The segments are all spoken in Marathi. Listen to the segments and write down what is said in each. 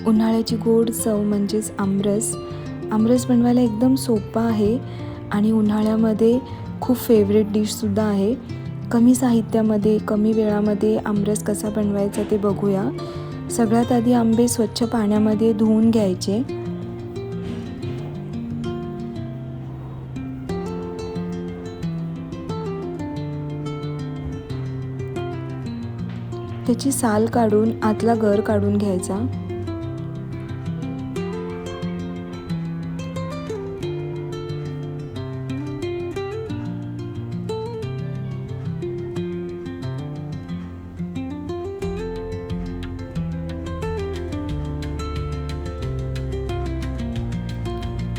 उन्हाळ्याची गोड चव म्हणजेच आमरस. आमरस बनवायला एकदम सोपा आहे आणि उन्हाळ्यामध्ये खूप फेवरेट डिशसुद्धा आहे. कमी साहित्यामध्ये कमी वेळामध्ये आमरस कसा बनवायचा ते बघूया. सगळ्यात आधी आंबे स्वच्छ पाण्यामध्ये धुवून घ्यायचे. त्याची साल काढून आतला गर काढून घ्यायचा.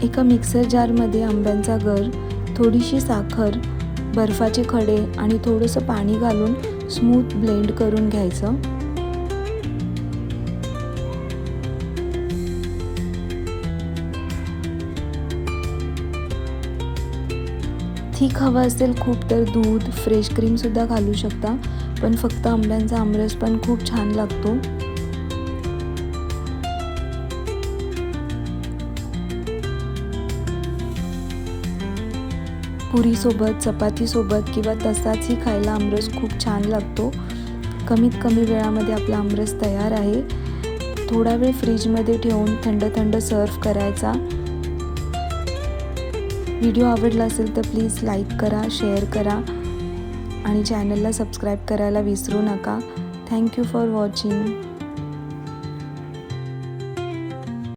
एका मिक्सर जारमध्ये आंब्यांचा गर, थोडीशी साखर, बर्फाचे खडे आणि थोडंसं पाणी घालून स्मूथ ब्लेंड करून घ्यायचं. थिक हवं असेल खूप तर दूध, फ्रेश क्रीमसुद्धा घालू शकता, पण फक्त आंब्यांचा आमरस पण खूप छान लागतो. पुरीसोबत, चपातीसोबत किंवा तसाचही खायला आमरस खूप छान लागतो. कमीत कमी वेळामध्ये आपला आमरस तयार आहे. थोडा वेळ फ्रीजमध्ये ठेवून थंड थंड सर्व करायचा. व्हिडिओ आवडला असेल तर प्लीज लाईक करा, शेअर करा आणि चॅनलला सबस्क्राईब करायला विसरू नका. Thank you for watching.